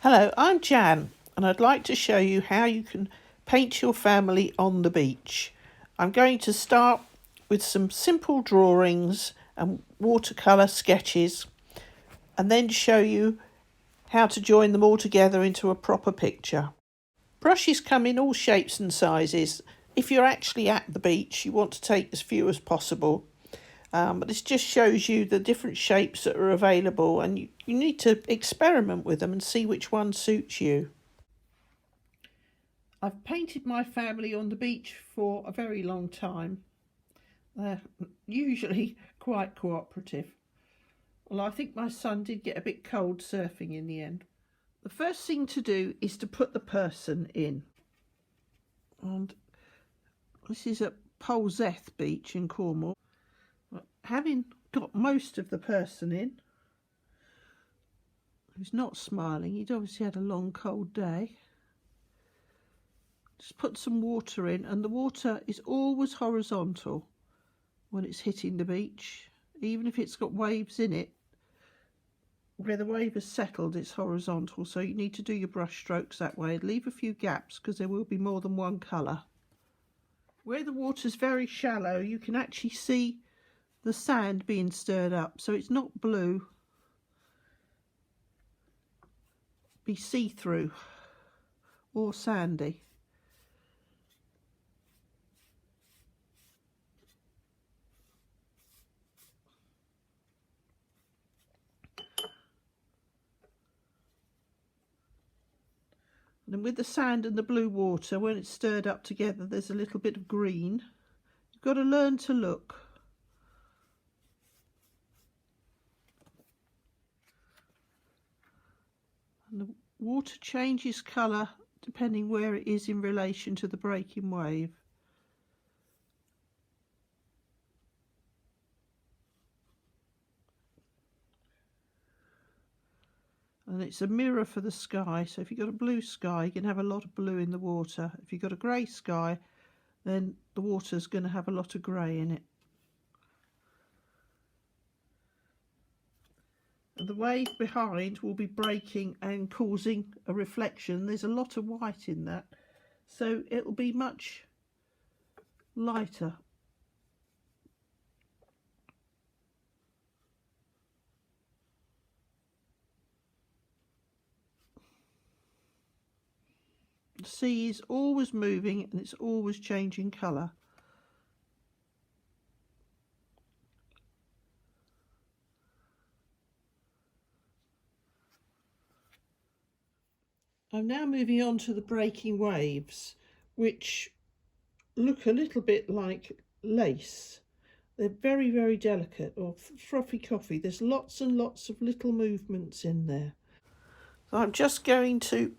Hello, I'm Jan, and I'd like to show you how you can paint your family on the beach. I'm going to start with some simple drawings and watercolour sketches, and then show you how to join them all together into a proper picture. Brushes come in all shapes and sizes. If you're actually at the beach, you want to take as few as possible. But this just shows you the different shapes that are available, and you need to experiment with them and see which one suits you. I've painted my family on the beach for a very long time. They're usually quite cooperative. Well, I think my son did get a bit cold surfing in the end. The first thing to do is to put the person in. And this is at Polzeth Beach in Cornwall. Having got most of the person in, who's not smiling, he'd obviously had a long cold day. Just put some water in, and the water is always horizontal when it's hitting the beach. Even if it's got waves in it, where the wave has settled, it's horizontal, so you need to do your brush strokes that way. Leave a few gaps because there will be more than one colour. Where the water's very shallow, you can actually see the sand being stirred up, so it's not blue, be see-through or sandy. And with the sand and the blue water, when it's stirred up together, there's a little bit of green. You've got to learn to look. And the water changes colour depending where it is in relation to the breaking wave. And it's a mirror for the sky, so if you've got a blue sky, you can have a lot of blue in the water. If you've got a grey sky, then the water's going to have a lot of grey in it. And the wave behind will be breaking and causing a reflection. There's a lot of white in that, so it will be much lighter. The sea is always moving and it's always changing colour. I'm now moving on to the breaking waves, which look a little bit like lace. They're very, very delicate, or frothy coffee. There's lots and lots of little movements in there. So I'm just going to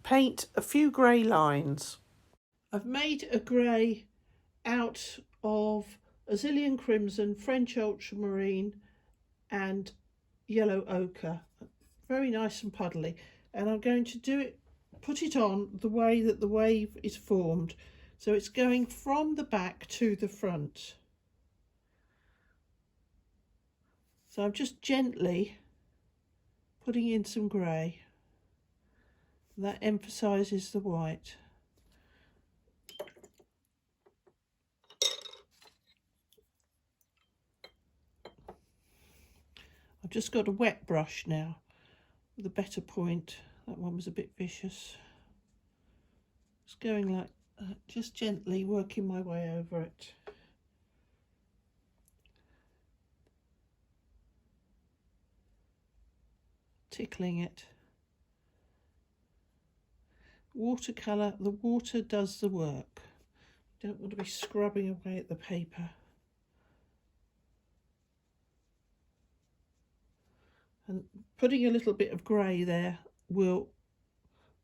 paint a few grey lines. I've made a grey out of a zillion crimson, French ultramarine and yellow ochre. Very nice and puddly. And I'm going to put it on the way that the wave is formed. So it's going from the back to the front. So I'm just gently putting in some grey. That emphasises the white. I've just got a wet brush now with a better point. That one was a bit vicious. Just going like that, just gently working my way over it. Tickling it. Watercolour, the water does the work. You don't want to be scrubbing away at the paper. And putting a little bit of grey there will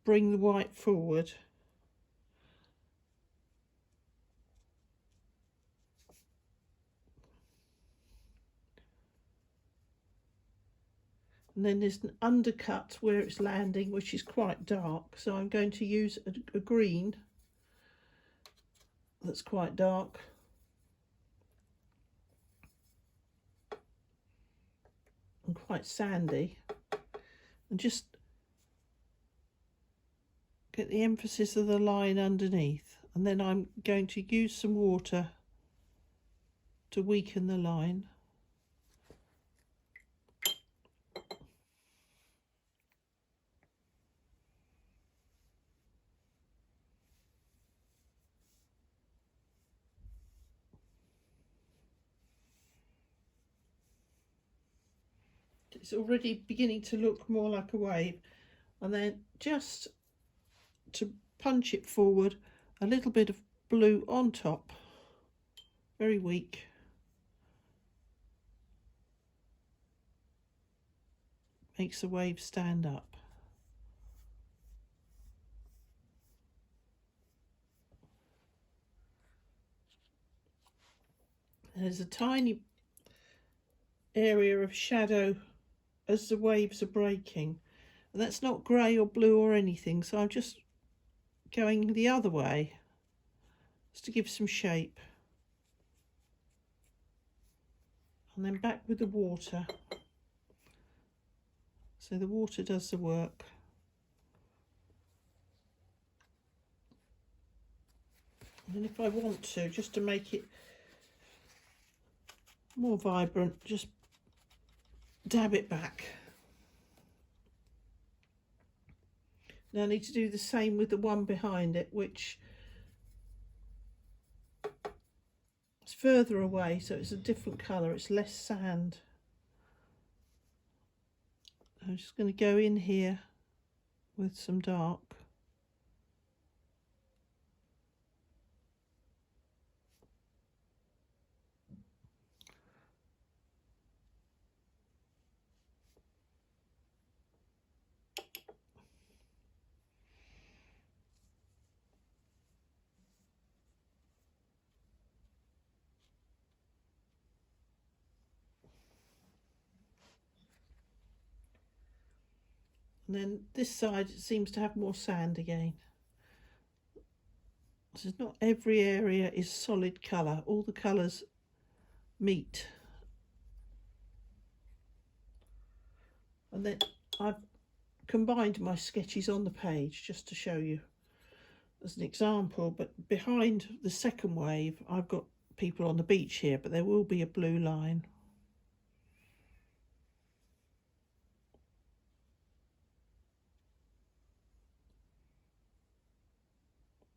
bring the white forward. And then there's an undercut where it's landing, which is quite dark. So I'm going to use a green that's quite dark. And quite sandy. And just get the emphasis of the line underneath, and then I'm going to use some water to weaken the line. It's already beginning to look more like a wave, and then just to punch it forward, a little bit of blue on top, very weak. Makes the wave stand up. There's a tiny area of shadow as the waves are breaking, and that's not grey or blue or anything, so I'm just going the other way just to give some shape, and then back with the water, so the water does the work. And then if I want to, just to make it more vibrant, just dab it back. Now I need to do the same with the one behind it, which is further away, so it's a different colour, it's less sand. I'm just going to go in here with some dark. And then this side it seems to have more sand again. So not every area is solid colour, all the colours meet. And then I've combined my sketches on the page just to show you as an example, but behind the second wave I've got people on the beach here, but there will be a blue line.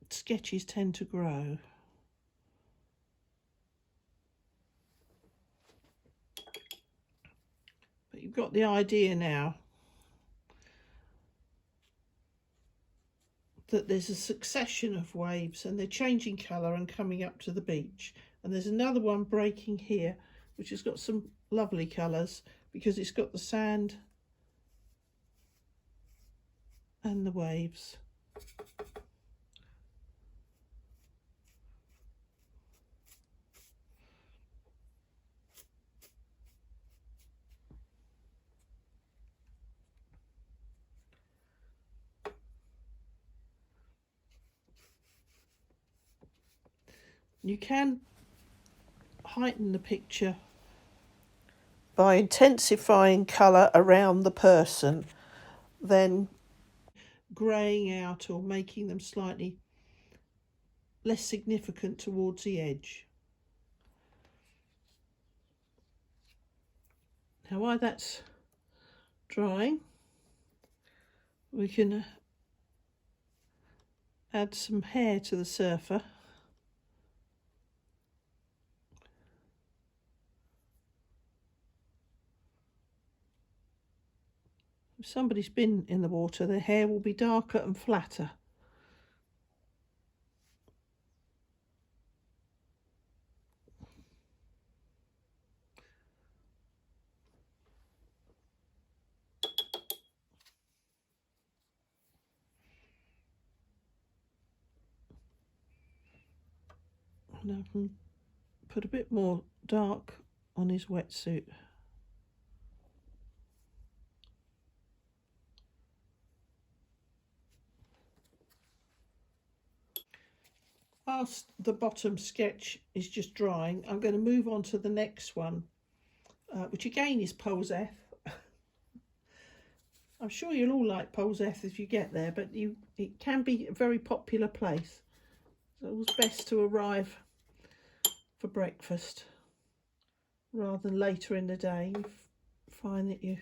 Sketches tend to grow. But you've got the idea now that there's a succession of waves and they're changing colour and coming up to the beach. And there's another one breaking here, which has got some lovely colours because it's got the sand and the waves. You can heighten the picture by intensifying colour around the person, then greying out or making them slightly less significant towards the edge. Now while that's drying, we can add some hair to the surfer. If somebody's been in the water, their hair will be darker and flatter. And I can put a bit more dark on his wetsuit. Whilst the bottom sketch is just drying, I'm going to move on to the next one, which again is Pose F. I'm sure you'll all like Polzeath if you get there, but it can be a very popular place. So it was best to arrive for breakfast rather than later in the day. You find that you're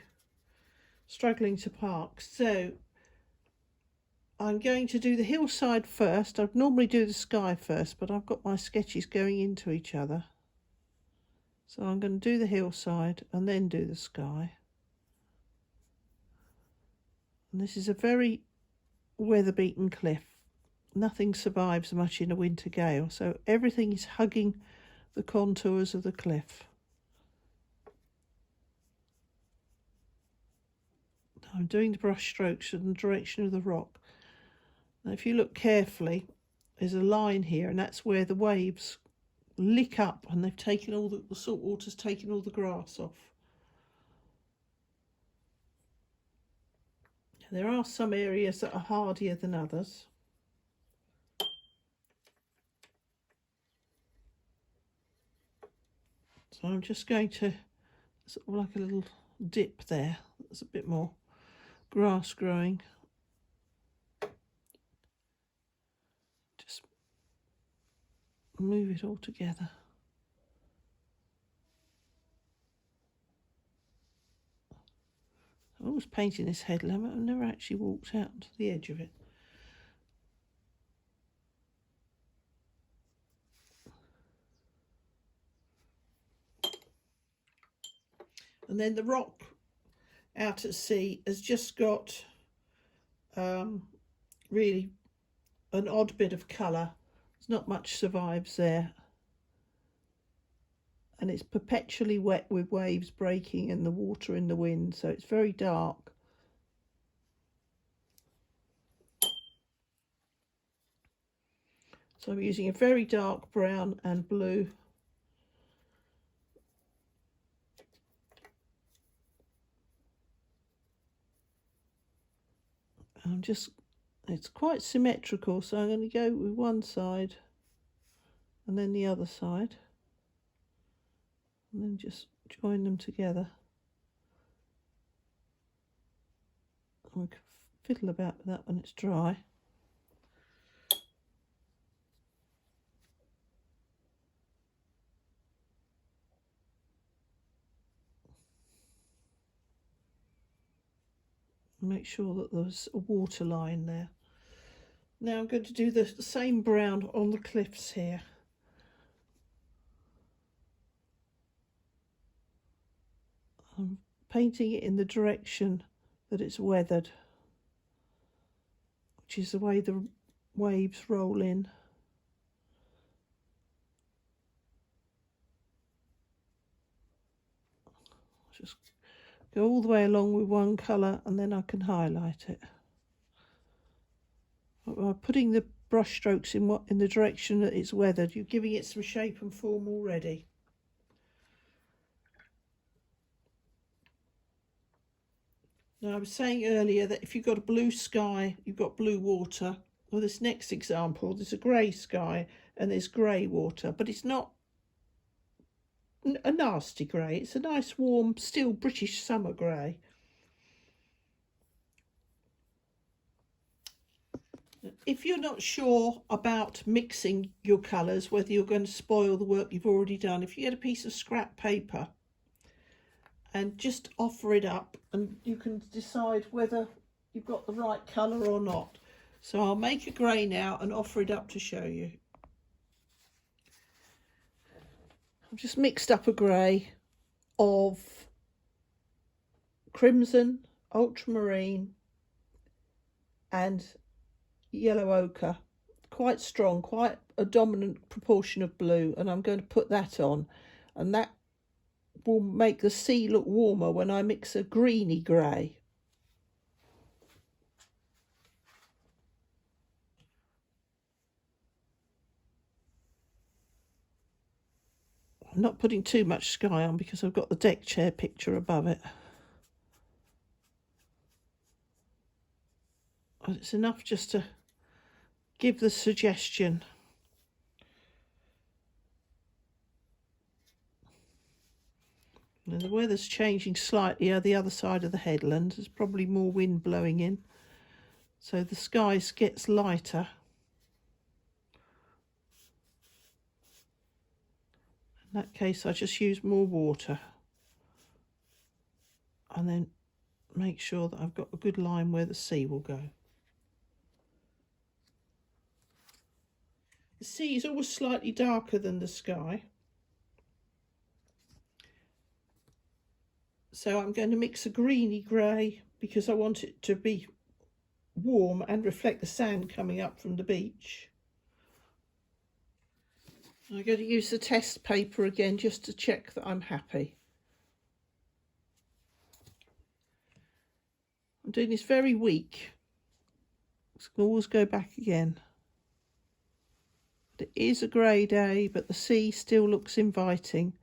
struggling to park. So I'm going to do the hillside first. I'd normally do the sky first, but I've got my sketches going into each other. So I'm going to do the hillside and then do the sky. And this is a very weather-beaten cliff. Nothing survives much in a winter gale, so everything is hugging the contours of the cliff. I'm doing the brush strokes in the direction of the rock. Now if you look carefully, there's a line here, and that's where the waves lick up, and they've taken all the salt water's taken all the grass off. There are some areas that are hardier than others. So I'm just going to, sort of like a little dip there. There's a bit more grass growing. Just move it all together. I was painting this headlamp. I've never actually walked out to the edge of it. And then the rock out at sea has just got really an odd bit of colour. There's not much survives there. And it's perpetually wet with waves breaking and the water in the wind, so it's very dark. So I'm using a very dark brown and blue. It's quite symmetrical, so I'm going to go with one side and then the other side, and then just join them together. We can fiddle about with that when it's dry. Make sure that there's a water line there. Now I'm going to do the same brown on the cliffs here. I'm painting it in the direction that it's weathered, which is the way the waves roll in. Just go all the way along with one colour and then I can highlight it. By putting the brush strokes in the direction that it's weathered, you're giving it some shape and form already. Now I was saying earlier that if you've got a blue sky, you've got blue water. Well, this next example, there's a grey sky and there's grey water, but it's not a nasty grey. It's a nice, warm, still British summer grey. If you're not sure about mixing your colours, whether you're going to spoil the work you've already done, if you get a piece of scrap paper and just offer it up, and you can decide whether you've got the right colour or not. So I'll make a grey now and offer it up to show you. I've just mixed up a grey of crimson, ultramarine and yellow ochre, quite strong, quite a dominant proportion of blue, and I'm going to put that on, and that will make the sea look warmer when I mix a greeny grey. I'm not putting too much sky on because I've got the deck chair picture above it. And it's enough just to give the suggestion. And the weather's changing slightly on the other side of the headland. There's probably more wind blowing in, so the sky gets lighter. In that case, I just use more water and then make sure that I've got a good line where the sea will go. The sea is always slightly darker than the sky, so I'm going to mix a greeny grey because I want it to be warm and reflect the sand coming up from the beach. I'm going to use the test paper again just to check that I'm happy. I'm doing this very weak. I can always go back again. It is a grey day, but the sea still looks inviting.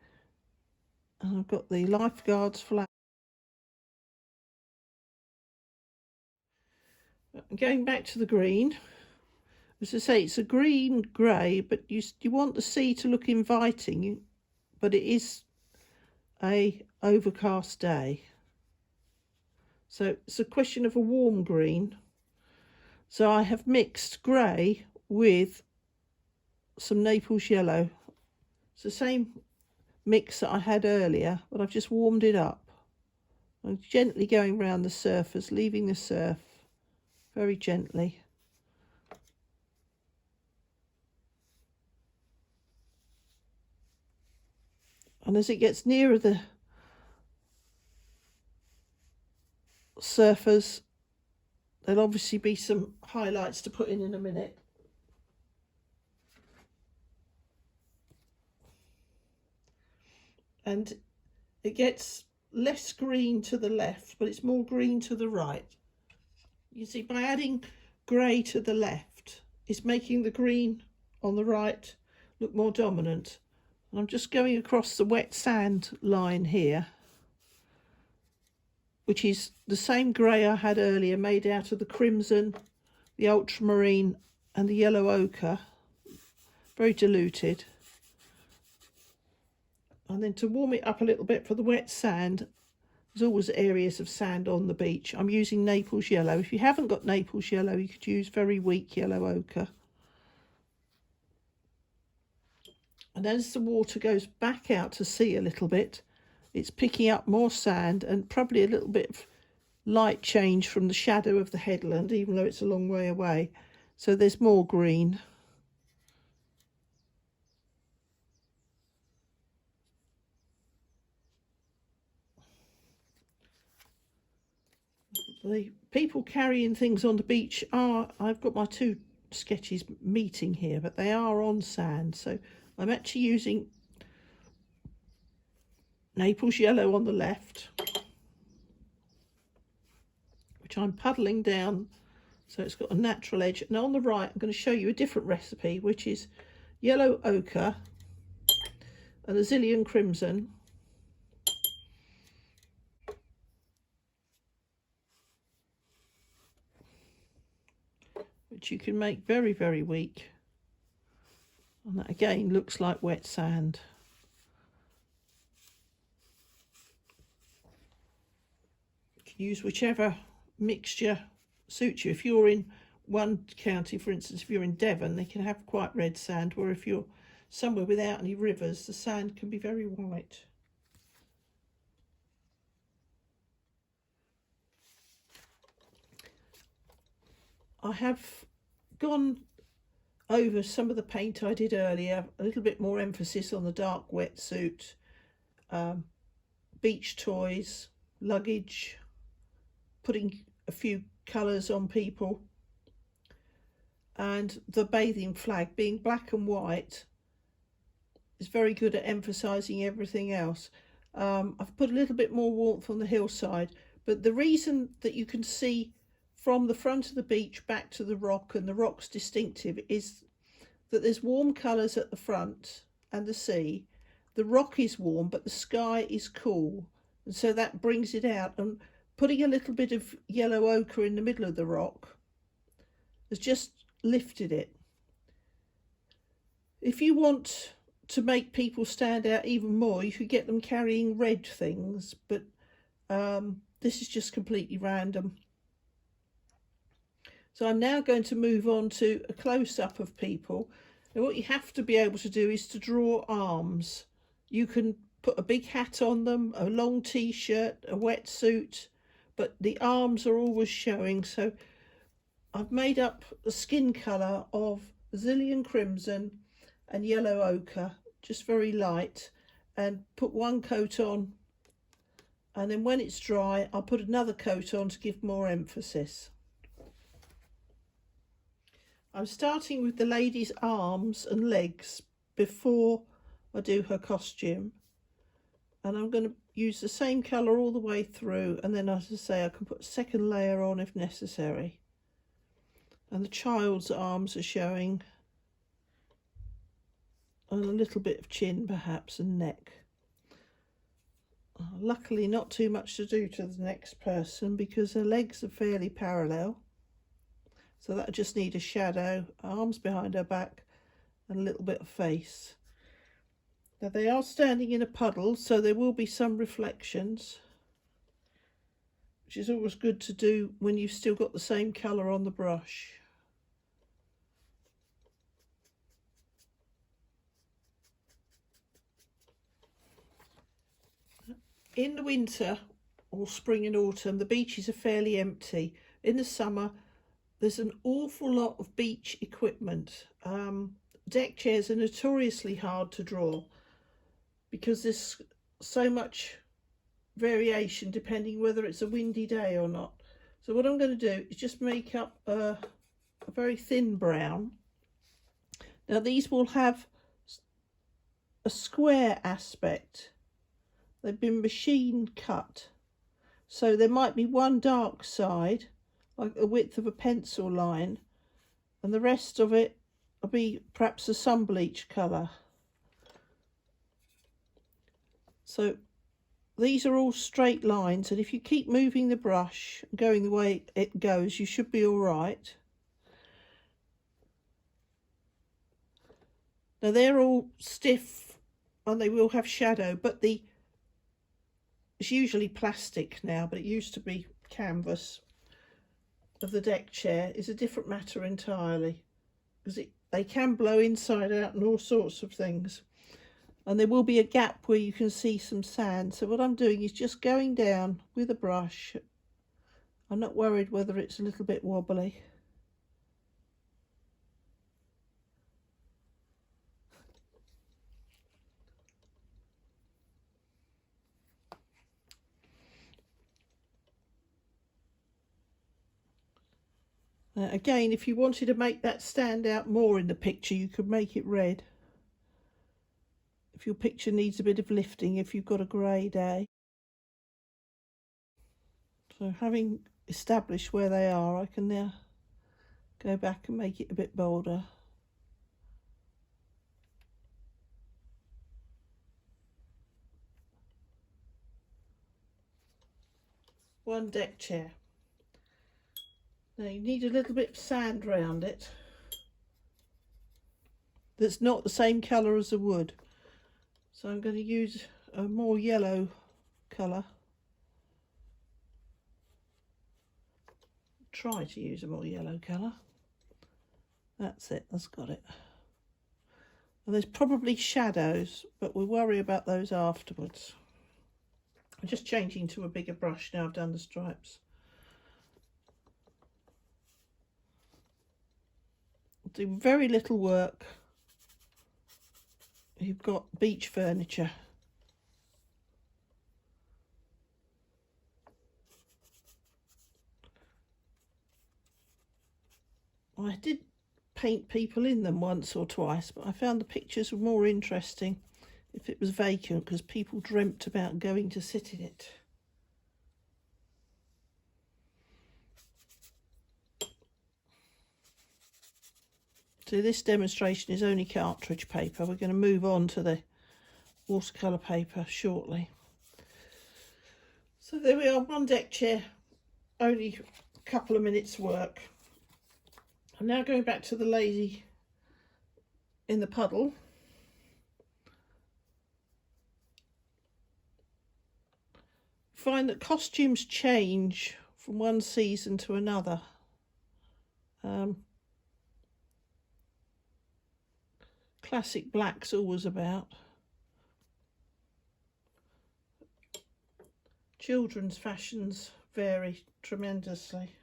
And I've got the lifeguard's flag. Going back to the green, as I say, it's a green grey, but you want the sea to look inviting, but it is a overcast day. So it's a question of a warm green. So I have mixed grey with some Naples yellow. It's the same mix that I had earlier, but I've just warmed it up. I'm gently going round the surface, leaving the surf very gently. And as it gets nearer the surfers, there'll obviously be some highlights to put in a minute. And it gets less green to the left, but it's more green to the right. You see, by adding grey to the left, it's making the green on the right look more dominant. And I'm just going across the wet sand line here, which is the same grey I had earlier, made out of the crimson, the ultramarine and the yellow ochre, very diluted. And then to warm it up a little bit for the wet sand, there's always areas of sand on the beach. I'm using Naples yellow. If you haven't got Naples yellow, you could use very weak yellow ochre. And as the water goes back out to sea a little bit, it's picking up more sand and probably a little bit of light change from the shadow of the headland, even though it's a long way away. So there's more green. The people carrying things on the beach I've got my two sketches meeting here, but they are on sand. So I'm actually using Naples yellow on the left, which I'm puddling down so it's got a natural edge. And on the right, I'm going to show you a different recipe, which is yellow ochre and a zillion crimson. Which you can make very, very weak. And that again looks like wet sand. You can use whichever mixture suits you. If you're in one county, for instance, if you're in Devon, they can have quite red sand, where if you're somewhere without any rivers, the sand can be very white. I have gone over some of the paint I did earlier, a little bit more emphasis on the dark wetsuit, beach toys, luggage, putting a few colours on people, and the bathing flag being black and white is very good at emphasising everything else. I've put a little bit more warmth on the hillside, but the reason that you can see from the front of the beach back to the rock, and the rock's distinctive, is that there's warm colours at the front and the sea. The rock is warm, but the sky is cool, and so that brings it out. And putting a little bit of yellow ochre in the middle of the rock has just lifted it. If you want to make people stand out even more, you could get them carrying red things, but this is just completely random. So I'm now going to move on to a close-up of people. Now what you have to be able to do is to draw arms. You can put a big hat on them, a long t-shirt, a wetsuit, but the arms are always showing. So I've made up a skin colour of zillion crimson and yellow ochre, just very light, and put one coat on, and then when it's dry I'll put another coat on to give more emphasis. I'm starting with the lady's arms and legs before I do her costume, and I'm going to use the same colour all the way through, and then, as I say, I can put a second layer on if necessary. And the child's arms are showing, and a little bit of chin perhaps, and neck. Luckily not too much to do to the next person because her legs are fairly parallel, so that I just need a shadow, arms behind her back, and a little bit of face. Now they are standing in a puddle, so there will be some reflections, which is always good to do when you've still got the same colour on the brush. In the winter or spring and autumn, the beaches are fairly empty. In the summer, there's an awful lot of beach equipment. Deck chairs are notoriously hard to draw because there's so much variation depending whether it's a windy day or not. So what I'm going to do is just make up a very thin brown. Now these will have a square aspect. They've been machine cut, so there might be one dark side, like the width of a pencil line, and the rest of it will be perhaps a sun bleach colour. So these are all straight lines, and if you keep moving the brush, going the way it goes, you should be all right. Now they're all stiff and they will have shadow, but it's usually plastic now, but it used to be canvas of the deck chair, is a different matter entirely, because they can blow inside out and all sorts of things. And there will be a gap where you can see some sand. So what I'm doing is just going down with a brush. I'm not worried whether it's a little bit wobbly. Again, if you wanted to make that stand out more in the picture, you could make it red. If your picture needs a bit of lifting, if you've got a grey day. So having established where they are, I can now go back and make it a bit bolder. One deck chair. Now you need a little bit of sand around it that's not the same colour as the wood. So I'm going to use a more yellow colour. Try to use a more yellow colour. That's it, that's got it. And there's probably shadows, but we'll worry about those afterwards. I'm just changing to a bigger brush now I've done the stripes. Do very little work. You've got beach furniture. I did paint people in them once or twice, but I found the pictures were more interesting if it was vacant, because people dreamt about going to sit in it. So this demonstration is only cartridge paper. We're going to move on to the watercolour paper shortly. So there we are, one deck chair, only a couple of minutes work. I'm now going back to the lady in the puddle. find that costumes change from one season to another. Classic black's always about. Children's fashions vary tremendously.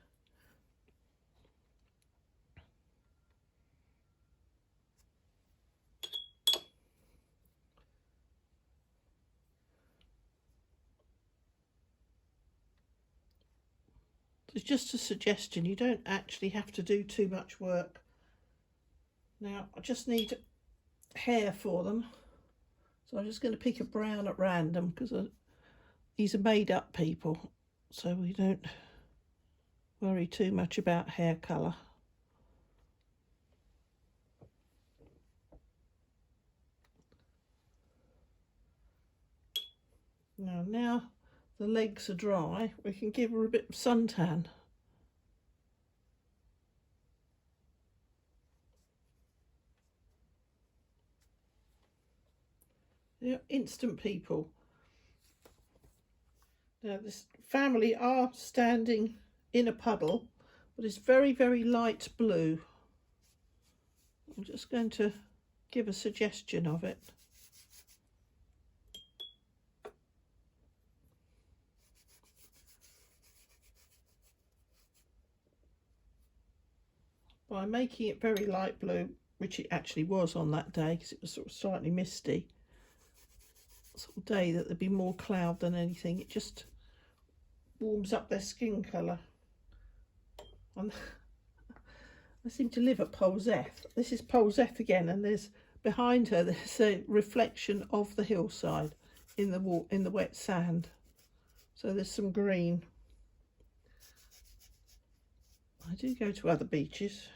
It's just a suggestion, you don't actually have to do too much work. Now I just need hair for them, so I'm just going to pick a brown at random because these are made up people, so we don't worry too much about hair colour. Now the legs are dry, we can give her a bit of suntan. They're instant people. Now this family are standing in a puddle, but it's very, very light blue. I'm just going to give a suggestion of it. By making it very light blue, which it actually was on that day because it was sort of slightly misty, sort of day that there'd be more cloud than anything, it just warms up their skin colour. I seem to live at Polzeth. This is Polzeth again, and there's behind her there's a reflection of the hillside in the wet sand. So there's some green. I do go to other beaches,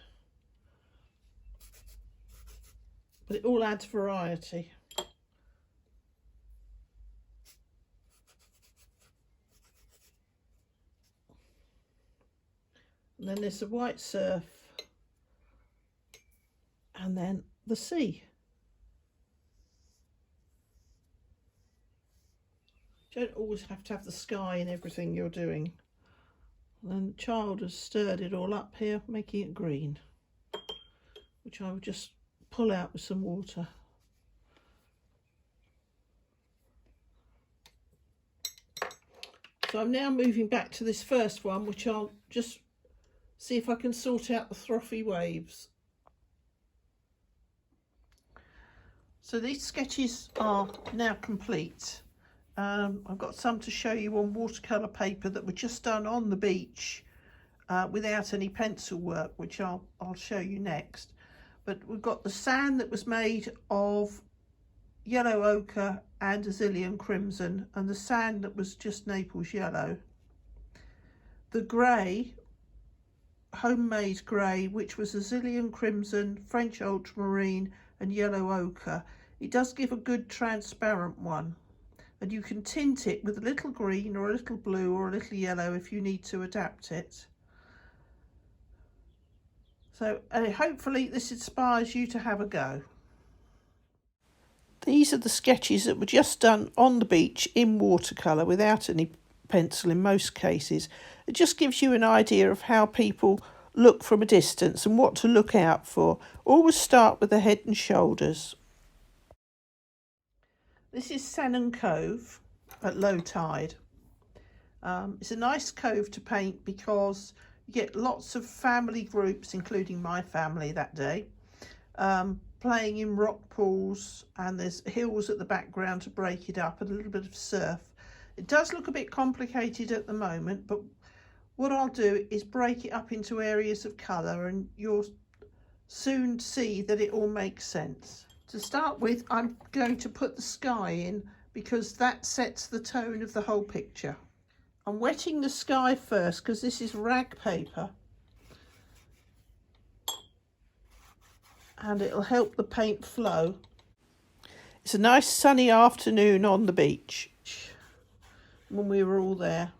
but it all adds variety. And then there's the white surf, and then the sea. You don't always have to have the sky in everything you're doing. And then the child has stirred it all up here, making it green, which I would just pull out with some water. So I'm now moving back to this first one, which I'll just see if I can sort out the frothy waves. So these sketches are now complete. I've got some to show you on watercolour paper that were just done on the beach without any pencil work, which I'll show you next. But we've got the sand that was made of yellow ochre and a zillion crimson, and the sand that was just Naples yellow. The grey, homemade grey, which was a zillion crimson, French ultramarine and yellow ochre. It does give a good transparent one, and you can tint it with a little green or a little blue or a little yellow if you need to adapt it. So hopefully this inspires you to have a go. These are the sketches that were just done on the beach in watercolour without any pencil in most cases. It just gives you an idea of how people look from a distance and what to look out for. Always start with the head and shoulders. This is Sannon Cove at low tide. It's a nice cove to paint because you get lots of family groups, including my family that day, playing in rock pools, and there's hills at the background to break it up and a little bit of surf. It does look a bit complicated at the moment, but what I'll do is break it up into areas of colour and you'll soon see that it all makes sense. To start with, I'm going to put the sky in because that sets the tone of the whole picture. I'm wetting the sky first because this is rag paper, and it'll help the paint flow. It's a nice sunny afternoon on the beach when we were all there.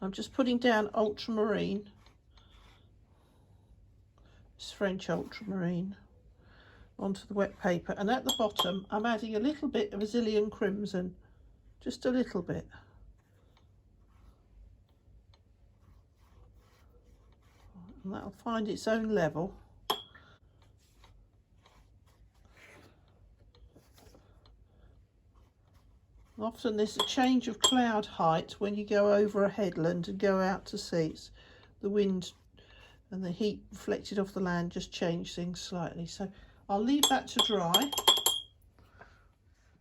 I'm just putting down ultramarine. It's French ultramarine onto the wet paper, and at the bottom I'm adding a little bit of a zillion crimson just a little bit. And that'll find its own level. Often there's a change of cloud height when you go over a headland and go out to sea. It's the wind and the heat reflected off the land just change things slightly. So I'll leave that to dry.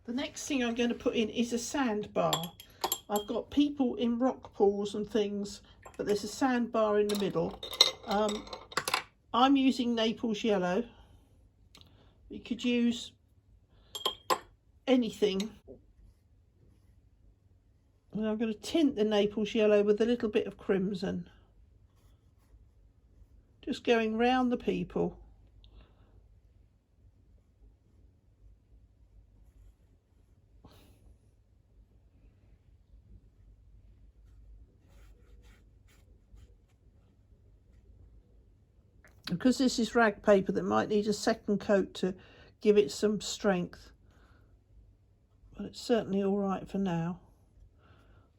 The next thing I'm going to put in is a sandbar. I've got people in rock pools and things, but there's a sandbar in the middle. I'm using Naples yellow. You could use anything. And I'm going to tint the Naples yellow with a little bit of crimson. Just going round the people. Because this is rag paper, that might need a second coat to give it some strength. But it's certainly all right for now.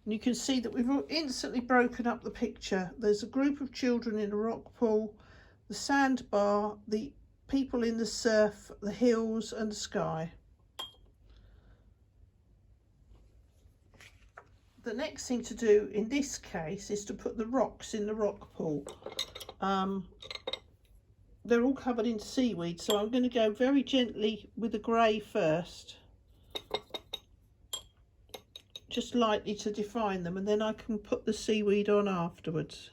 And you can see that we've instantly broken up the picture. There's a group of children in a rock pool, the sandbar, the people in the surf, the hills and the sky. The next thing to do in this case is to put the rocks in the rock pool. They're all covered in seaweed, so I'm going to go very gently with the grey first. Just lightly to define them, and then I can put the seaweed on afterwards.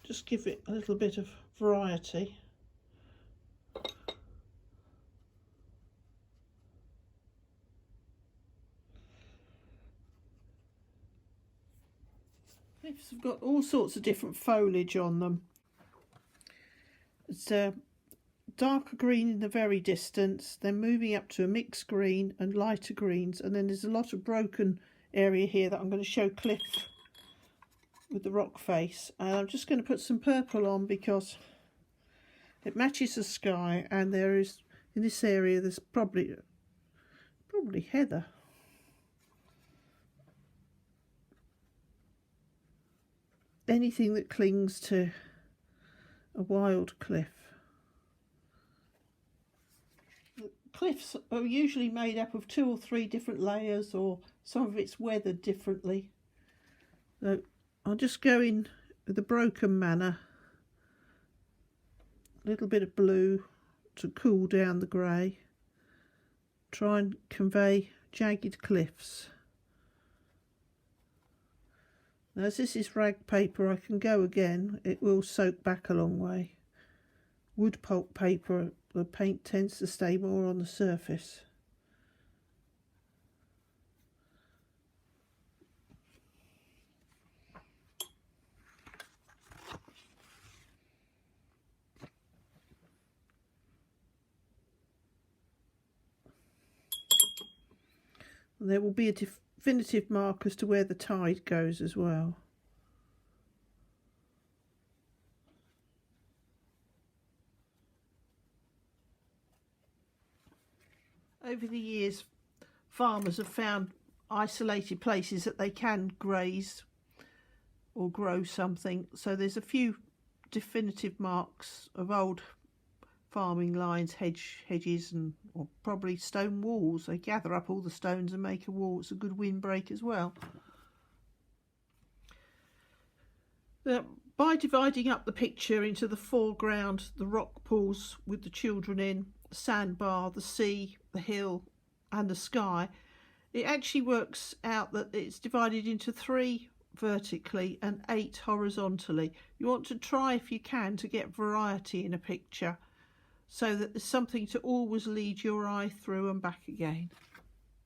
Just give it a little bit of variety. Cliffs have got all sorts of different foliage on them. It's a darker green in the very distance, then moving up to a mixed green and lighter greens, and then there's a lot of broken area here that I'm going to show cliff with the rock face. And I'm just going to put some purple on because it matches the sky, and there is, in this area, there's probably heather. Anything that clings to a wild cliff. The cliffs are usually made up of 2 or 3 different layers, or some of it's weathered differently. So I'll just go in with a broken manner, a little bit of blue to cool down the grey, try and convey jagged cliffs. Now, as this is rag paper, I can go again. It will soak back a long way. Wood pulp paper, the paint tends to stay more on the surface. And there will be a definitive mark as to where the tide goes as well. Over the years, farmers have found isolated places that they can graze or grow something. So there's a few definitive marks of old farming lines, hedges and or probably stone walls. They gather up all the stones and make a wall. It's a good windbreak as well. By dividing up the picture into the foreground, the rock pools with the children in, the sandbar, the sea, the hill and the sky, it actually works out that it's divided into 3 vertically and 8 horizontally. You want to try, if you can, to get variety in a picture so that there's something to always lead your eye through and back again.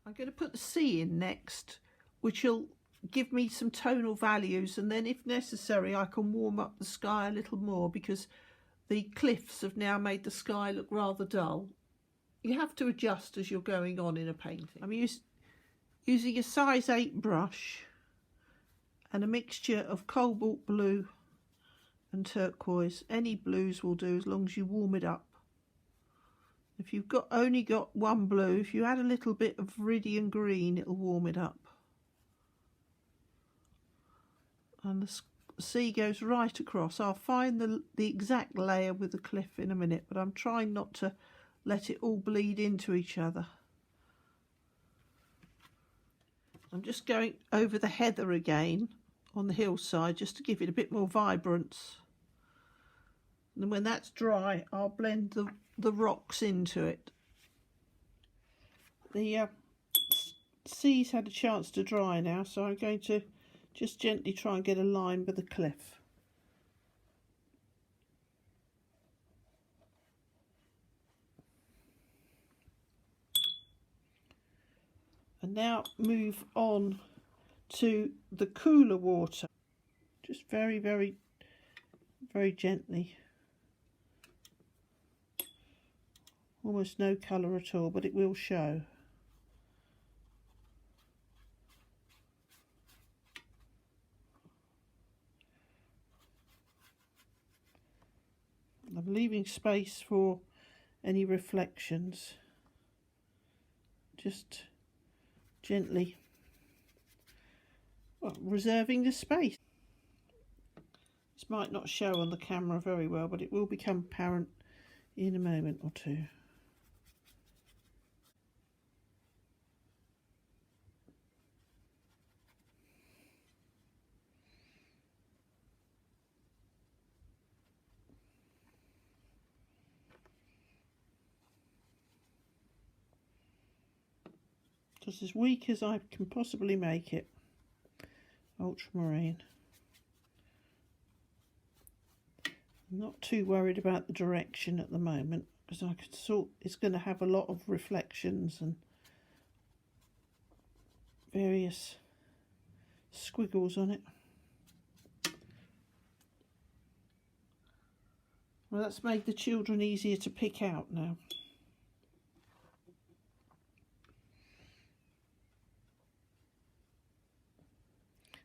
I'm going to put the sea in next, which will give me some tonal values, and then if necessary I can warm up the sky a little more, because the cliffs have now made the sky look rather dull. You have to adjust as you're going on in a painting. I'm using a size 8 brush and a mixture of cobalt blue and turquoise. Any blues will do as long as you warm it up. If you've only got one blue, if you add a little bit of viridian green, it'll warm it up. And the sea goes right across. I'll find the exact layer with the cliff in a minute, but I'm trying not to let it all bleed into each other. I'm just going over the heather again on the hillside just to give it a bit more vibrance. And when that's dry, I'll blend the rocks into it. The sea's had a chance to dry now, so I'm going to just gently try and get a line with the cliff. And now move on to the cooler water. Just very, very, very gently. Almost no colour at all, but it will show. I'm leaving space for any reflections. Just gently, well, reserving the space. This might not show on the camera very well, but it will become apparent in a moment or two. Just as weak as I can possibly make it. Ultramarine. I'm not too worried about the direction at the moment, because I could it's going to have a lot of reflections and various squiggles on it. Well, that's made the children easier to pick out now.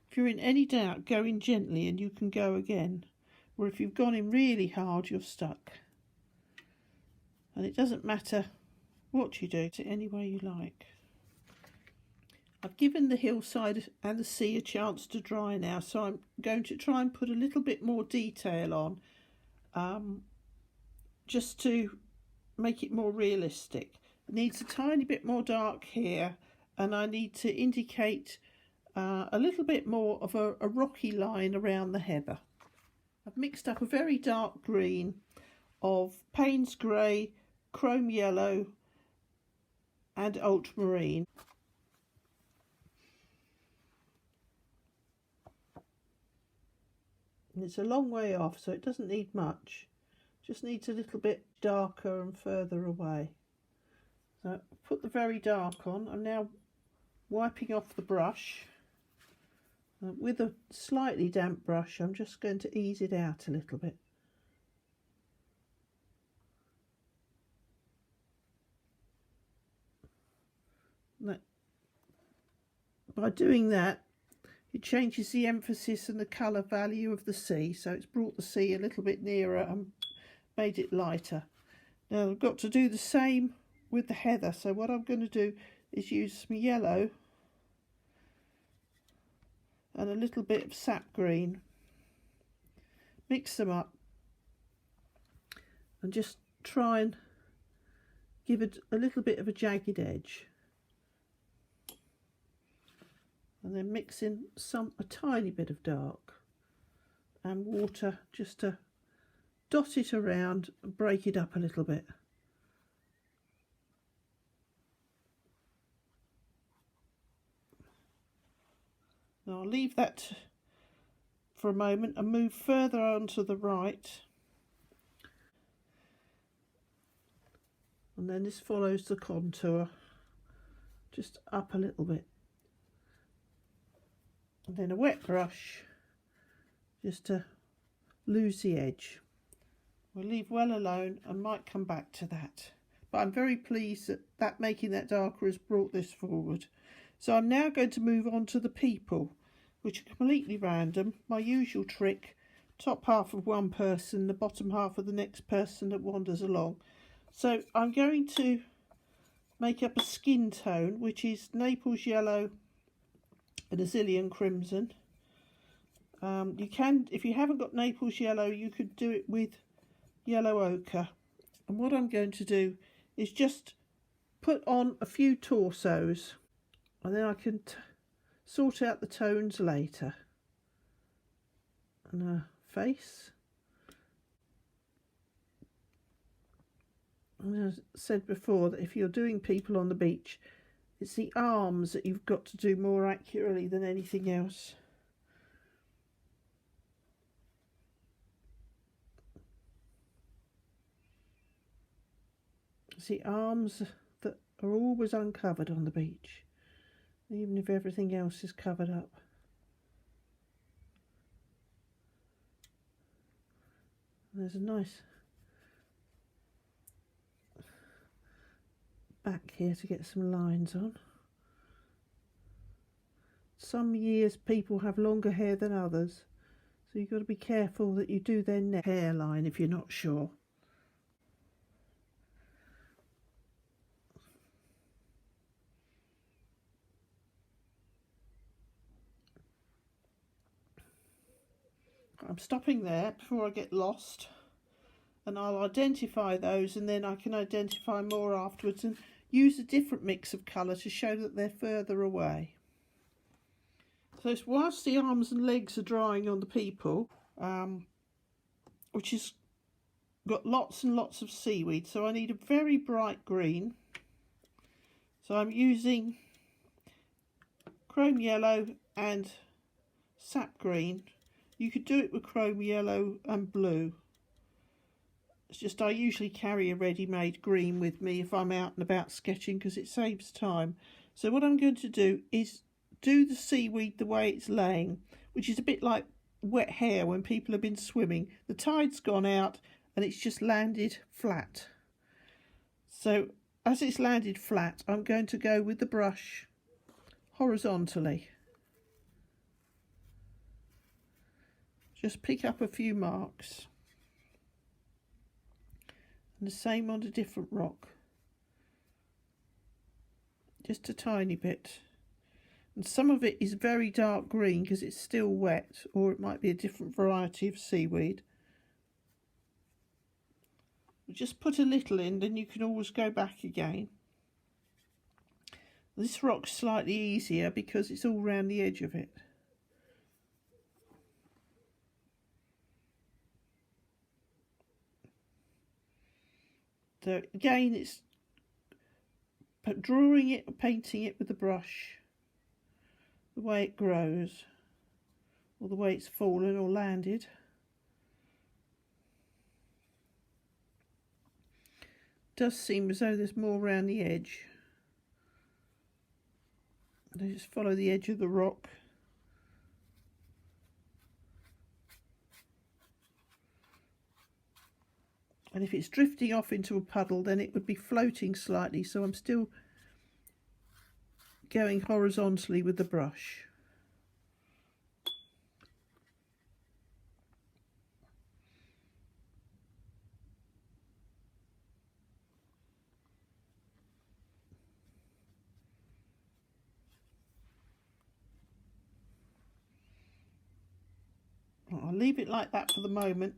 If you're in any doubt, go in gently and you can go again. Or if you've gone in really hard, you're stuck. And it doesn't matter what you do, it's any way you like. I've given the hillside and the sea a chance to dry now, so I'm going to try and put a little bit more detail on, just to make it more realistic. It needs a tiny bit more dark here, and I need to indicate a little bit more of a rocky line around the heather. I've mixed up a very dark green of Payne's grey, chrome yellow and ultramarine. And it's a long way off, so it doesn't need much. Just needs a little bit darker and further away. So put the very dark on. I'm now wiping off the brush. With a slightly damp brush, I'm just going to ease it out a little bit. By doing that, it changes the emphasis and the colour value of the sea, so it's brought the sea a little bit nearer and made it lighter. Now I've got to do the same with the heather, so what I'm going to do is use some yellow and a little bit of sap green, mix them up and just try and give it a little bit of a jagged edge, and then mix in a tiny bit of dark and water just to dot it around and break it up a little bit. Now I'll leave that for a moment and move further on to the right. And then this follows the contour, just up a little bit. and then a wet brush just to lose the edge. We'll leave well alone and might come back to that. But I'm very pleased that making that darker has brought this forward. So I'm now going to move on to the people, which are completely random. My usual trick, top half of one person, the bottom half of the next person that wanders along. So I'm going to make up a skin tone, which is Naples yellow and a zillion crimson. You can, if you haven't got Naples yellow, you could do it with yellow ochre. And what I'm going to do is just put on a few torsos, and then I can sort out the tones later. And a face. And as I said before, that if you're doing people on the beach, it's the arms that you've got to do more accurately than anything else. It's the arms that are always uncovered on the beach, even if everything else is covered up. There's a nice back here to get some lines on. Some years people have longer hair than others, so you've got to be careful that you do their neck hairline if you're not sure. I'm stopping there before I get lost, and I'll identify those, and then I can identify more afterwards and use a different mix of colour to show that they're further away. So whilst the arms and legs are drying on the people, which has got lots and lots of seaweed, so I need a very bright green. So I'm using chrome yellow and sap green. You could do it with chrome yellow and blue. It's just I usually carry a ready-made green with me if I'm out and about sketching, because it saves time. So what I'm going to do is do the seaweed the way it's laying, which is a bit like wet hair when people have been swimming. The tide's gone out and it's just landed flat. So as it's landed flat, I'm going to go with the brush horizontally. Just pick up a few marks. And the same on a different rock. Just a tiny bit. And some of it is very dark green because it's still wet, or it might be a different variety of seaweed. Just put a little in, then you can always go back again. This rock's slightly easier because it's all round the edge of it. So again, it's drawing it or painting it with the brush, the way it grows, or the way it's fallen or landed. It does seem as though there's more around the edge. I just follow the edge of the rock. And if it's drifting off into a puddle, then it would be floating slightly, so I'm still going horizontally with the brush. I'll leave it like that for the moment,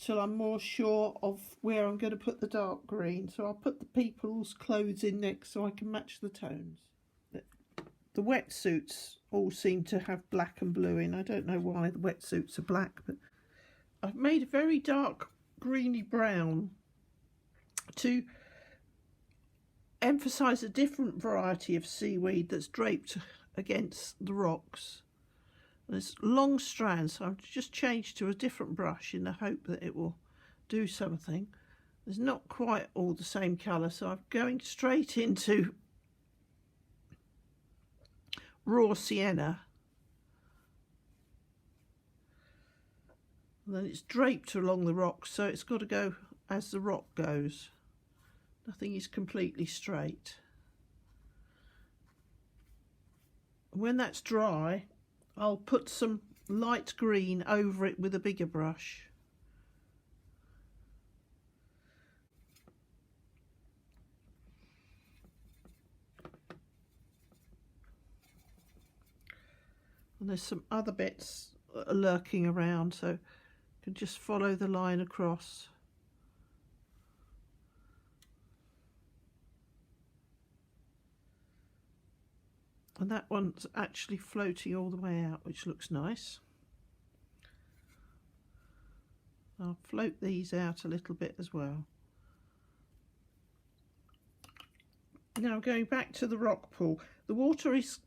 till I'm more sure of where I'm going to put the dark green. So I'll put the people's clothes in next so I can match the tones. The wetsuits all seem to have black and blue in. I don't know why the wetsuits are black, but I've made a very dark greeny brown to emphasise a different variety of seaweed that's draped against the rocks. There's long strands, so I've just changed to a different brush in the hope that it will do something. There's not quite all the same colour, so I'm going straight into raw sienna. And then it's draped along the rock, so it's got to go as the rock goes. Nothing is completely straight. And when that's dry, I'll put some light green over it with a bigger brush. And there's some other bits lurking around, so you can just follow the line across. And that one's actually floating all the way out, which looks nice. I'll float these out a little bit as well. Now going back to the rock pool, the water is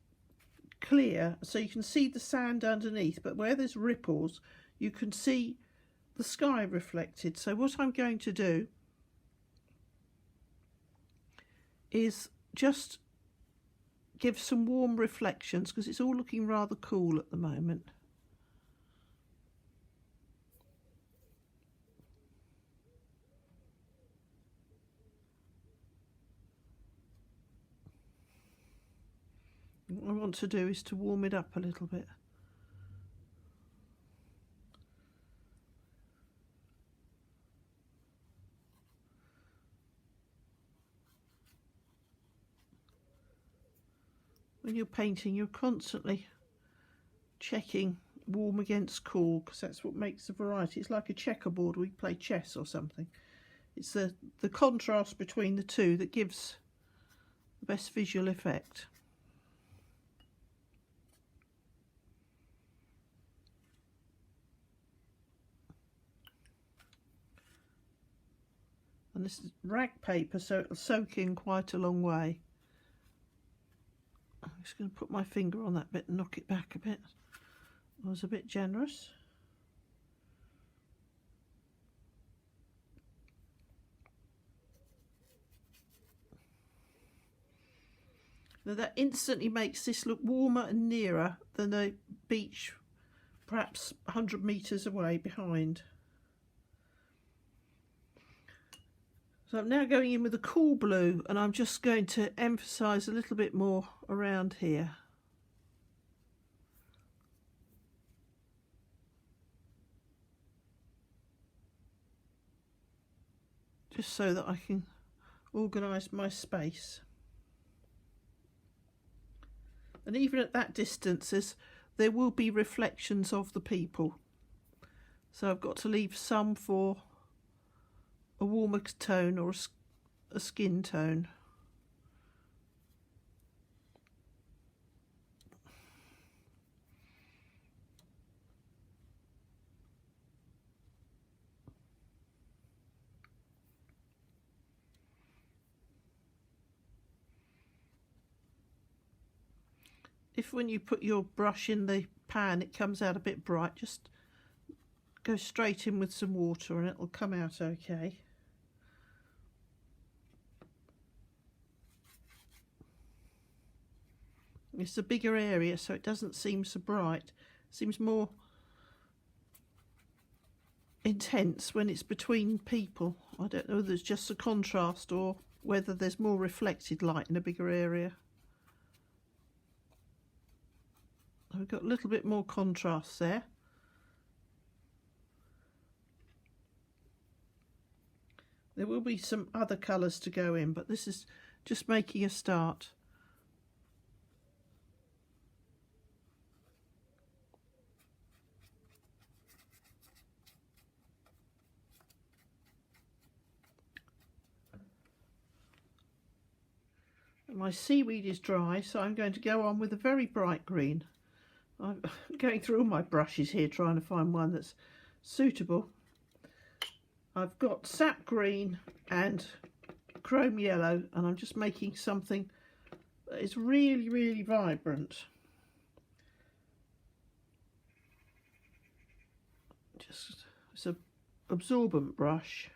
clear, so you can see the sand underneath, but where there's ripples you can see the sky reflected. So what I'm going to do is just give some warm reflections, because it's all looking rather cool at the moment. What I want to do is to warm it up a little bit. When you're painting, you're constantly checking warm against cool, because that's what makes the variety. It's like a checkerboard, we play chess or something. It's the contrast between the two that gives the best visual effect. And this is rag paper, so it'll soak in quite a long way. I'm just going to put my finger on that bit and knock it back a bit. I was a bit generous. Now that instantly makes this look warmer and nearer than the beach, perhaps 100 metres away behind. So I'm now going in with a cool blue, and I'm just going to emphasise a little bit more around here. Just so that I can organise my space. And even at that distance, there will be reflections of the people. So I've got to leave some for a warmer tone or a skin tone. If when you put your brush in the pan it comes out a bit bright, just go straight in with some water and it'll come out okay. It's a bigger area, so it doesn't seem so bright. It seems more intense when it's between people. I don't know whether it's just a contrast or whether there's more reflected light in a bigger area. We've got a little bit more contrast there. There will be some other colours to go in, but this is just making a start. My seaweed is dry, so I'm going to go on with a very bright green. I'm going through all my brushes here trying to find one that's suitable. I've got sap green and chrome yellow, and I'm just making something that is really, really vibrant. It's an absorbent brush.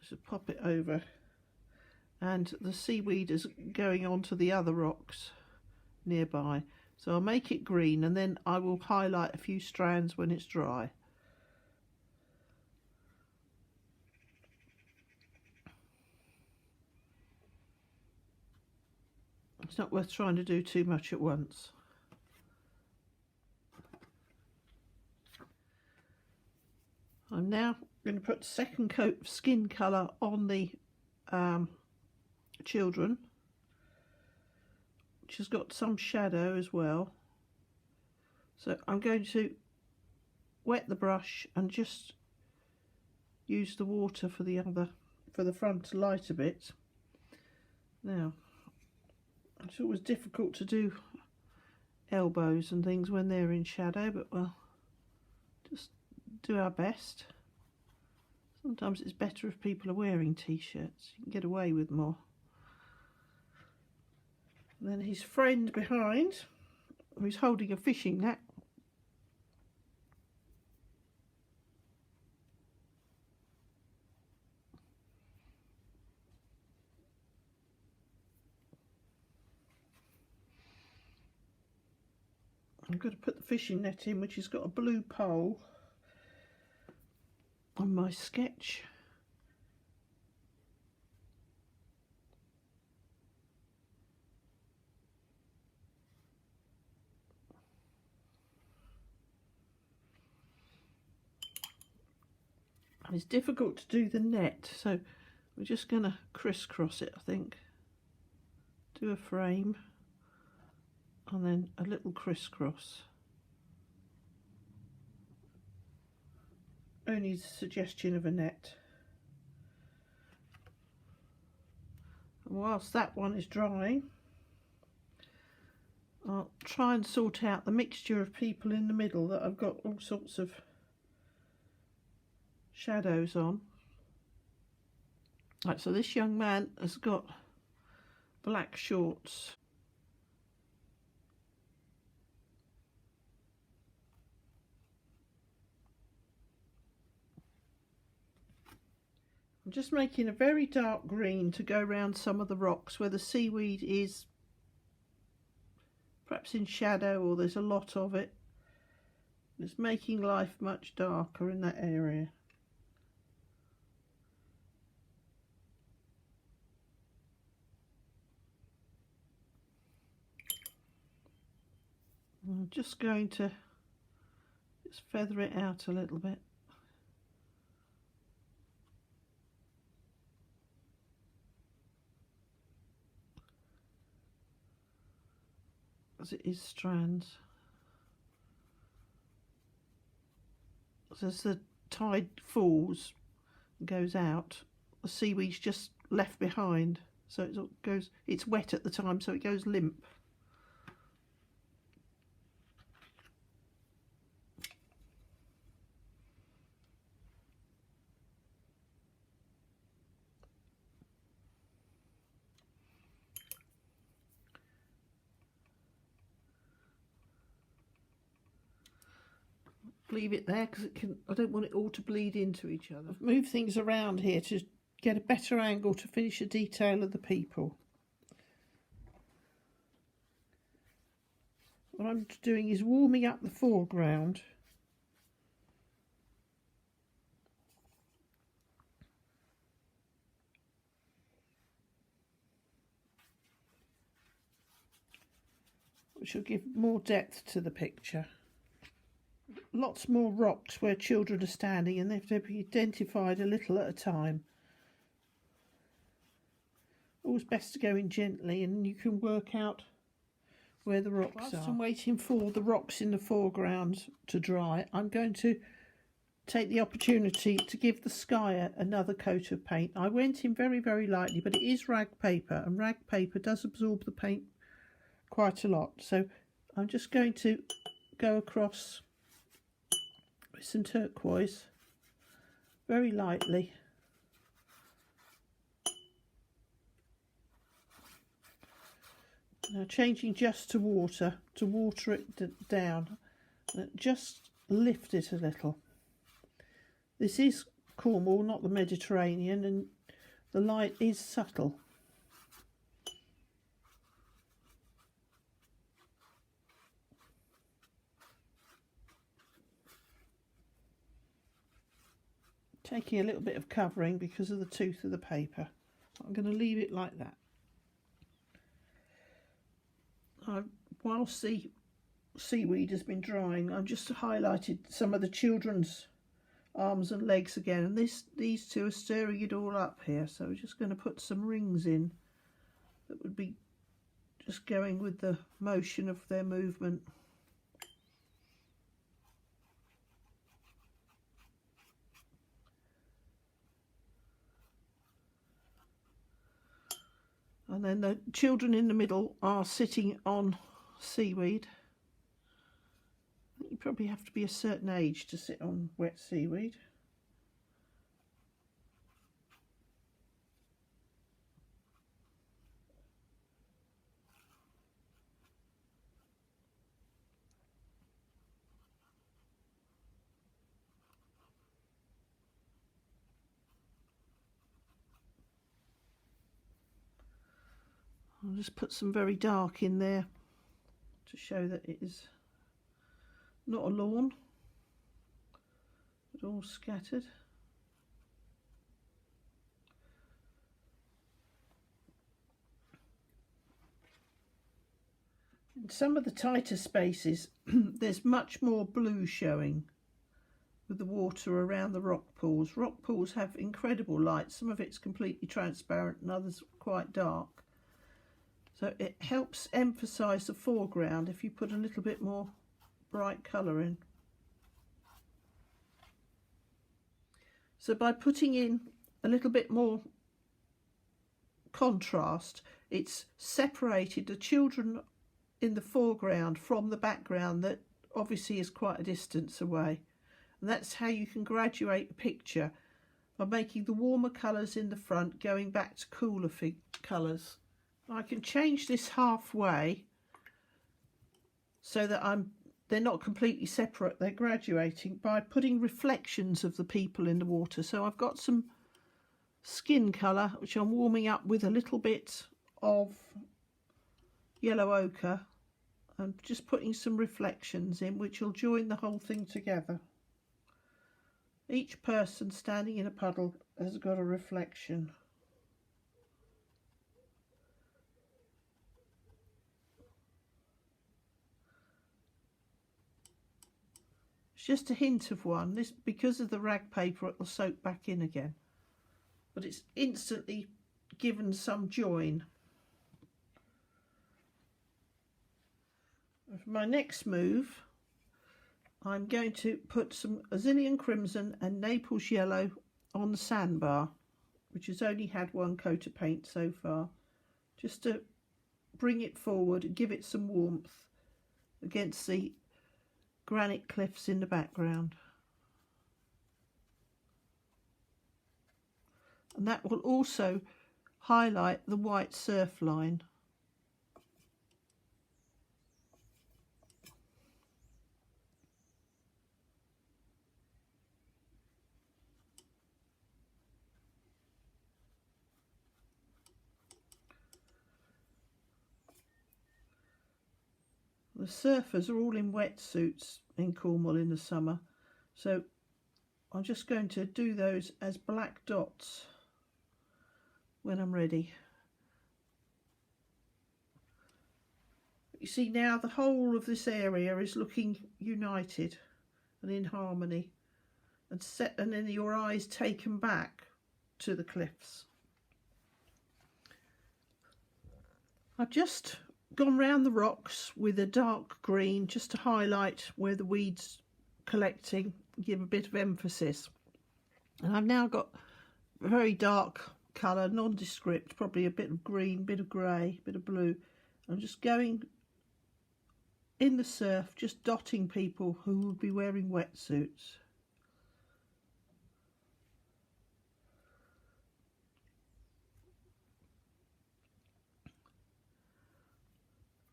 Just pop it over, and the seaweed is going on to the other rocks nearby. So I'll make it green and then I will highlight a few strands when it's dry. It's not worth trying to do too much at once. I'm now going to put the second coat of skin colour on the children, which has got some shadow as well. So I'm going to wet the brush and just use the water for the front to light a bit. Now, it's always difficult to do elbows and things when they're in shadow, but we'll just do our best. Sometimes it's better if people are wearing t-shirts, you can get away with more. And then his friend behind, who's holding a fishing net, I'm going to put the fishing net in, which has got a blue pole, on my sketch. And it's difficult to do the net, so we're just going to crisscross it, I think. Do a frame and then a little crisscross. Only a suggestion of a net. And whilst that one is drying, I'll try and sort out the mixture of people in the middle that I've got all sorts of shadows on. Right, so this young man has got black shorts. I'm just making a very dark green to go around some of the rocks where the seaweed is perhaps in shadow or there's a lot of it. It's making life much darker in that area. I'm just going to just feather it out a little bit. As it is strands. So as the tide falls and goes out, the seaweed's just left behind. So it goes, it's wet at the time, so it goes limp. Leave it there because I don't want it all to bleed into each other. I've moved things around here to get a better angle to finish the detail of the people. What I'm doing is warming up the foreground. Which will give more depth to the picture. Lots more rocks where children are standing and they have to be identified a little at a time. Always best to go in gently and you can work out where the rocks are. Whilst I'm waiting for the rocks in the foreground to dry, I'm going to take the opportunity to give the sky another coat of paint. I went in very, very lightly, but it is rag paper and rag paper does absorb the paint quite a lot. So I'm just going to go across with some turquoise very lightly. Now changing just to water it down, just lift it a little. This is Cornwall, not the Mediterranean, and the light is subtle. taking a little bit of covering because of the tooth of the paper. I'm going to leave it like that. Whilst the seaweed has been drying, I've just highlighted some of the children's arms and legs again, and these two are stirring it all up here, so we're just going to put some rings in that would be just going with the motion of their movement. And then the children in the middle are sitting on seaweed. You probably have to be a certain age to sit on wet seaweed. I'll just put some very dark in there to show that it is not a lawn, but all scattered. In some of the tighter spaces there's much more blue showing with the water around the rock pools. Rock pools have incredible light. Some of it's completely transparent and others quite dark. So it helps emphasise the foreground if you put a little bit more bright colour in. So by putting in a little bit more contrast, it's separated the children in the foreground from the background that obviously is quite a distance away. And that's how you can graduate the picture, by making the warmer colours in the front going back to cooler colours. I can change this halfway so that they're not completely separate, they're graduating, by putting reflections of the people in the water. So I've got some skin colour which I'm warming up with a little bit of yellow ochre and just putting some reflections in which will join the whole thing together. Each person standing in a puddle has got a reflection. Just a hint of one. This, because of the rag paper, it will soak back in again, but it's instantly given some join. For my next move, I'm going to put some zillion crimson and Naples yellow on the sandbar, which has only had one coat of paint so far, just to bring it forward and give it some warmth against the granite cliffs in the background. And that will also highlight the white surf line. The surfers are all in wetsuits in Cornwall in the summer, so I'm just going to do those as black dots when I'm ready. You see now the whole of this area is looking united and in harmony, and then your eyes taken back to the cliffs. I've just gone round the rocks with a dark green just to highlight where the weeds collecting, give a bit of emphasis. And I've now got a very dark colour, nondescript, probably a bit of green, bit of grey, bit of blue. I'm just going in the surf, just dotting people who would be wearing wetsuits.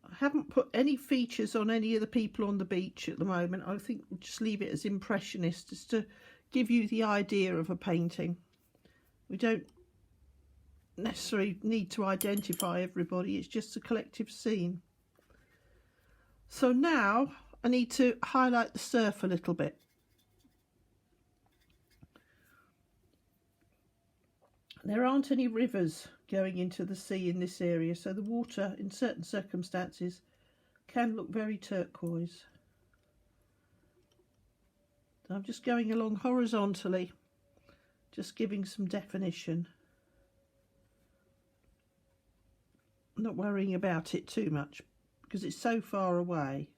I haven't put any features on any of the people on the beach at the moment. I think we'll just leave it as impressionist, just to give you the idea of a painting. We don't necessarily need to identify everybody, it's just a collective scene. So now I need to highlight the surf a little bit. There aren't any rivers going into the sea in this area, so the water in certain circumstances can look very turquoise. So I'm just going along horizontally, just giving some definition. I'm not worrying about it too much because it's so far away.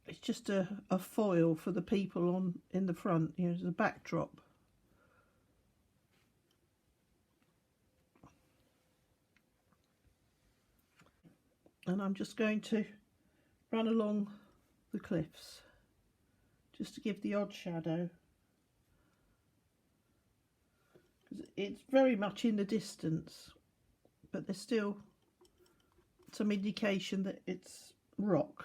It's just a foil for the people in the front, you know, as a backdrop. And I'm just going to run along the cliffs just to give the odd shadow, because it's very much in the distance, but there's still some indication that it's rock.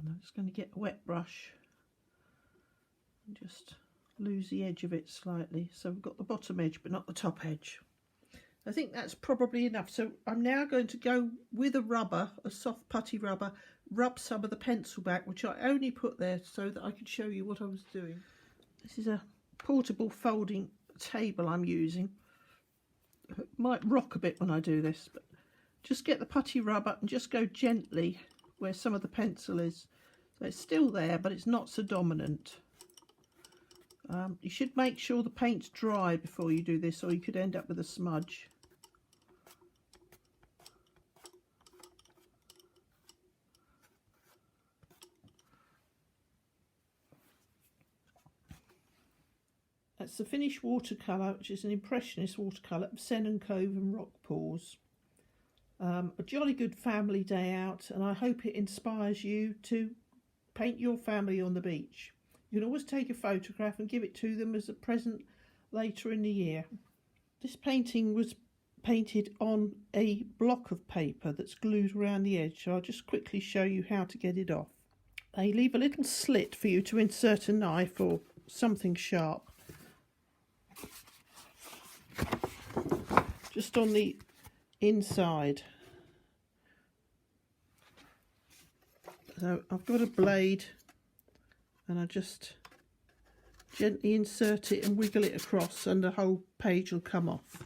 I'm just going to get a wet brush and just lose the edge of it slightly. So we've got the bottom edge but not the top edge. I think that's probably enough. So I'm now going to go with a rubber, a soft putty rubber, rub some of the pencil back, which I only put there so that I could show you what I was doing. This is a portable folding table I'm using. It might rock a bit when I do this, but just get the putty rubber and just go gently where some of the pencil is. So it's still there, but it's not so dominant. You should make sure the paint's dry before you do this, or you could end up with a smudge. That's the finished watercolour, which is an impressionist watercolour of Sennen Cove and rock pools. A jolly good family day out, and I hope it inspires you to paint your family on the beach. You can always take a photograph and give it to them as a present later in the year. This painting was painted on a block of paper that's glued around the edge, so I'll just quickly show you how to get it off. They leave a little slit for you to insert a knife or something sharp. Just on the inside. So I've got a blade and I just gently insert it and wiggle it across, and the whole page will come off.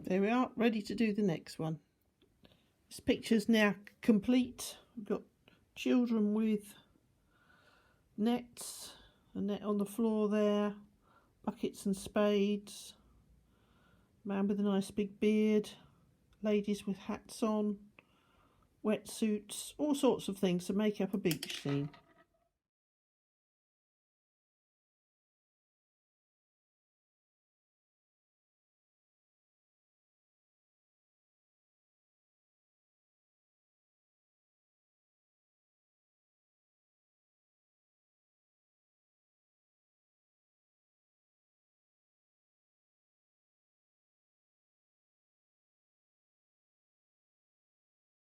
There we are, ready to do the next one. This picture's now complete. We've got children with nets, a net on the floor there, buckets and spades, man with a nice big beard, ladies with hats on, wetsuits, all sorts of things to make up a beach scene.